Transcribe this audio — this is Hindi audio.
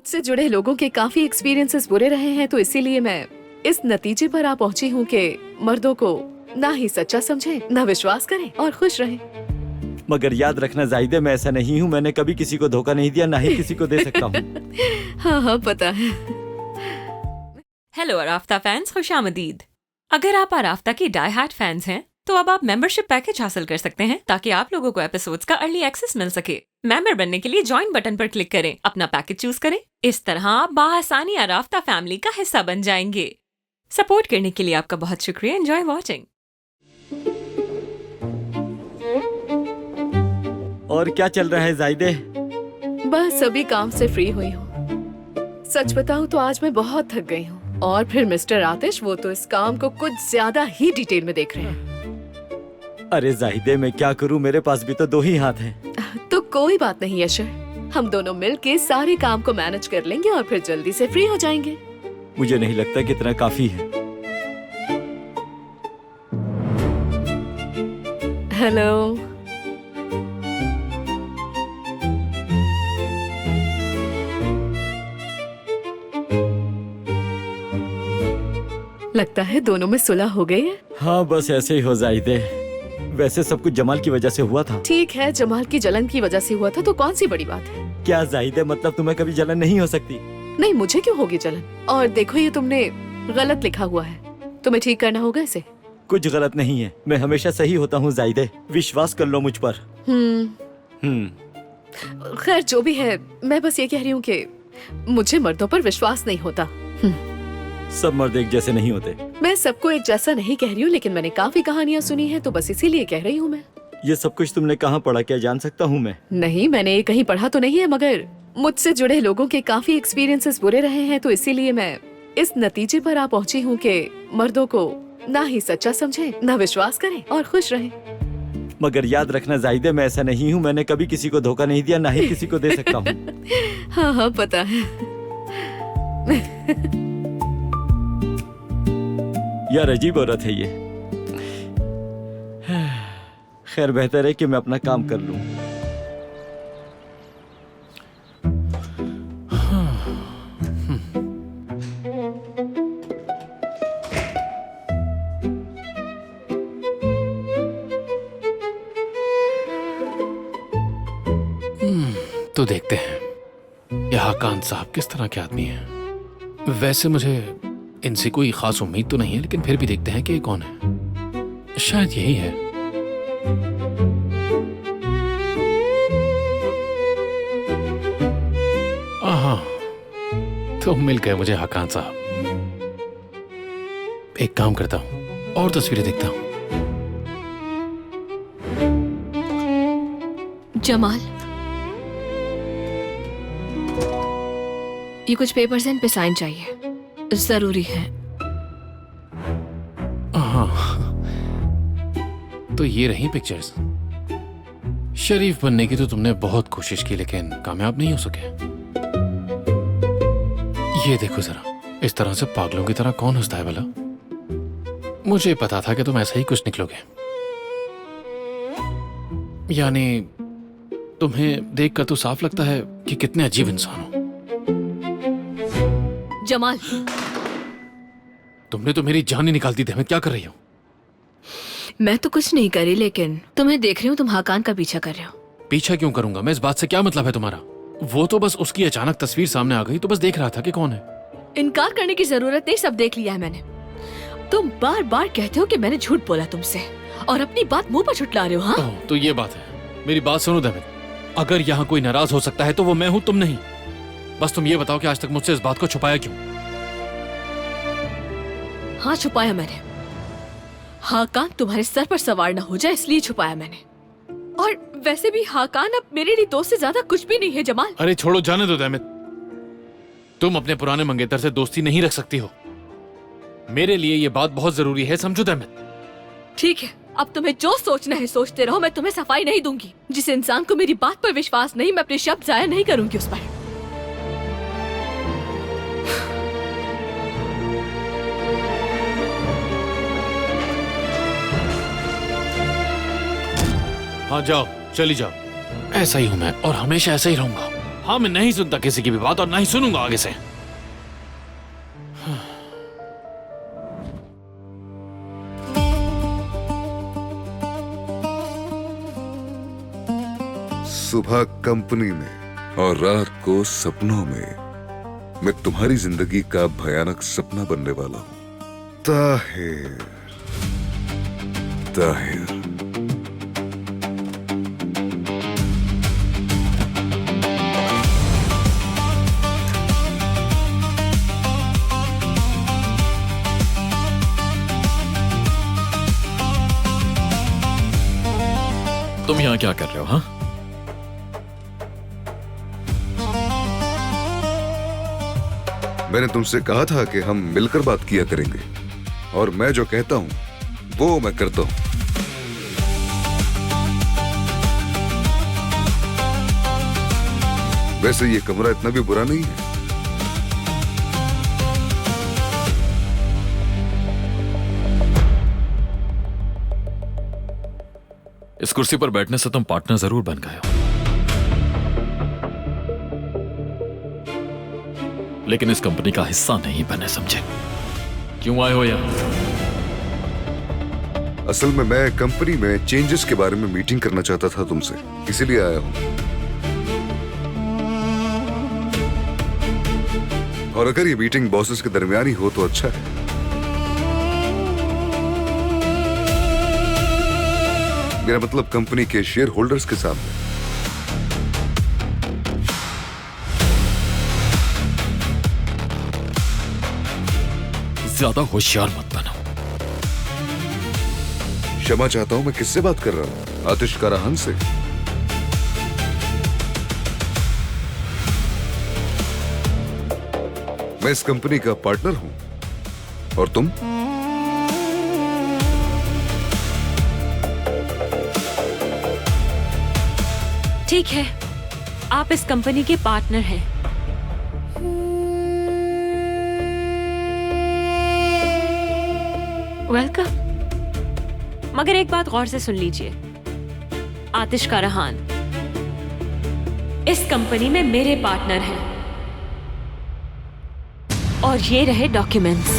मुझसे जुड़े लोगों के काफी एक्सपीरियंसेस बुरे रहे हैं, तो इसीलिए मैं इस नतीजे पर आ पहुंची हूँ कि मर्दों को ना ही सच्चा समझें, ना विश्वास करें और खुश रहें। मगर याद रखना जाहिदे, मैं ऐसा नहीं हूँ। मैंने कभी किसी को धोखा नहीं दिया, ना ही किसी को दे सकता हूँ। हाँ हाँ पता है। हेलो अराफ्ता फैंस, खुशामदीद। अगर आप अराफ्ता के डाई हार्ड फैंस हैं तो अब आप मेंबरशिप पैकेज हासिल कर सकते हैं ताकि आप लोगों को एपिसोड्स का अर्ली एक्सेस मिल सके। मेंबर बनने के लिए ज्वाइन बटन पर क्लिक करें, अपना पैकेज चूज करें। इस तरह आप बाआसानी अराफ्ता फैमिली का हिस्सा बन जाएंगे। सपोर्ट करने के लिए आपका बहुत शुक्रिया। Enjoy watching. और क्या चल रहा है जाहिदे? बस अभी काम से फ्री हुई हूँ। सच बताऊँ तो आज मैं बहुत थक गई हूँ। और फिर मिस्टर आतिश, वो तो इस काम को कुछ ज्यादा ही डिटेल में देख रहे हैं। अरे जाहिदे, मैं क्या करूँ, मेरे पास भी तो 2 ही हाथ हैं। तो कोई बात नहीं यशर, हम दोनों मिलके सारे काम को मैनेज कर लेंगे और फिर जल्दी से फ्री हो जाएंगे। मुझे नहीं लगता कि इतना काफी है। हेलो। लगता है दोनों में सुलह हो गई है। हाँ बस ऐसे ही हो जाहिदे। वैसे सब कुछ जमाल की वजह से हुआ था। ठीक है, जमाल की जलन की वजह से हुआ था तो कौन सी बड़ी बात है। क्या जाहिदे, मतलब तुम्हें कभी जलन नहीं हो सकती? नहीं, मुझे क्यों होगी जलन। और देखो ये तुमने गलत लिखा हुआ है, तुम्हें ठीक करना होगा इसे। कुछ गलत नहीं है, मैं हमेशा सही होता हूँ जाहिदे, विश्वास कर लो मुझ पर। खैर जो भी है, मैं बस ये कह रही हूँ कि मुझे मर्दों पर विश्वास नहीं होता। सब मर्द एक जैसे नहीं होते। मैं सबको एक जैसा नहीं कह रही हूँ, लेकिन मैंने काफी कहानियाँ सुनी हैं, तो बस इसीलिए कह रही हूँ मैं। ये सब कुछ तुमने कहाँ पढ़ा, क्या जान सकता हूँ मैं? नहीं, मैंने ये कहीं पढ़ा तो नहीं है, मगर मुझसे जुड़े लोगों के काफी एक्सपीरियंसेस बुरे रहे हैं, तो इसीलिए मैं इस नतीजे पर आ पहुंची हूँ कि मर्दों को ना ही सच्चा समझें, ना विश्वास करें और खुश रहें। मगर याद रखना जाहिदे, मैं ऐसा नहीं हूँ। मैंने कभी किसी को धोखा नहीं दिया, ना ही किसी को दे सकता हूँ। हाँ हाँ पता है। यार अजीब औरत है ये। खैर बेहतर है कि मैं अपना काम कर लूं। तो देखते हैं यहाँ खान साहब किस तरह के आदमी हैं। वैसे मुझे इनसे कोई खास उम्मीद तो नहीं है, लेकिन फिर भी देखते हैं कि ये कौन है। शायद यही है। हाँ, तो मिल गए मुझे हकान साहब। एक काम करता हूँ और तस्वीरें देखता हूँ। जमाल, ये कुछ पेपर्स हैं, इन पे साइन चाहिए, जरूरी है। हाँ, तो ये रही पिक्चर्स। शरीफ बनने की तो तुमने बहुत कोशिश की, लेकिन कामयाब नहीं हो सके। ये देखो जरा, इस तरह से पागलों की तरह कौन हंसता है भला? मुझे पता था कि तुम ऐसा ही कुछ निकलोगे। यानी तुम्हें देखकर तो साफ लगता है कि कितने अजीब इंसान हो। जमाल, तुमने तो मेरी जान ही निकाल दी थी। मैं क्या कर रही हूँ? मैं तो कुछ नहीं करी, लेकिन तुम्हें देख रही हूँ, तुम हाकान का पीछा कर रहे हो। पीछा क्यों करूंगा मैं? इस बात से क्या मतलब है तुम्हारा? वो तो बस उसकी अचानक तस्वीर सामने आ गई तो बस देख रहा था कि कौन है। इनकार करने की जरूरत नहीं, सब देख लिया है मैंने। तुम बार बार कहते हो कि मैंने झूठ बोला तुमसे, और अपनी बात मुंह पर छुटला रहे हो। हाँ, तो ये बात है। मेरी बात सुनो दमित, अगर यहाँ कोई नाराज हो सकता है तो वो मैं हूँ, तुम नहीं। बस तुम ये बताओ कि आज तक मुझसे इस बात को छुपाया क्यों? हाँ, छुपाया मैंने। हाकान तुम्हारे सर पर सवार न हो जाए इसलिए छुपाया मैंने। और वैसे भी हाकान अब मेरे लिए दोस्त से ज्यादा कुछ भी नहीं है जमाल। अरे छोड़ो, जाने दो दमित। तुम अपने पुराने मंगेतर से दोस्ती नहीं रख सकती हो। मेरे लिए ये बात बहुत जरूरी है, समझो दमित। ठीक है, अब तुम्हें जो सोचना है सोचते रहो, मैं तुम्हें सफाई नहीं दूंगी। जिस इंसान को मेरी बात पर विश्वास नहीं, मैं अपने शब्द जाया नहीं करूंगी उस पर। हाँ जाओ, चली जाओ। ऐसा ही हूं मैं और हमेशा ऐसा ही रहूंगा। हाँ, मैं नहीं सुनता किसी की भी बात और नहीं सुनूंगा आगे से। सुबह कंपनी में और रात को सपनों में मैं तुम्हारी जिंदगी का भयानक सपना बनने वाला हूं। ताहिर, ताहिर। तुम यहाँ क्या कर रहे हो? हाँ, मैंने तुमसे कहा था कि हम मिलकर बात किया करेंगे और मैं जो कहता हूं वो मैं करता हूं। वैसे ये कमरा इतना भी बुरा नहीं है। इस कुर्सी पर बैठने से तुम पार्टनर जरूर बन गए हो, लेकिन इस कंपनी का हिस्सा नहीं बने, समझे? क्यों आए हो यहाँ? असल में मैं कंपनी में चेंजेस के बारे में मीटिंग करना चाहता था तुमसे, इसीलिए आया हूं। और अगर ये मीटिंग बॉसेस के दरमियान ही हो तो अच्छा है। मेरा मतलब कंपनी के शेयर होल्डर्स के सामने। ज्यादा होशियार मत बनो। क्षमा चाहता हूं, मैं किससे बात कर रहा हूं? आतिश कराहान से। मैं इस कंपनी का पार्टनर हूं और तुम? ठीक है, आप इस कंपनी के पार्टनर हैं। वेलकम। मगर एक बात गौर से सुन लीजिए, आतिश कराहान इस कंपनी में मेरे पार्टनर हैं और ये रहे डॉक्यूमेंट्स।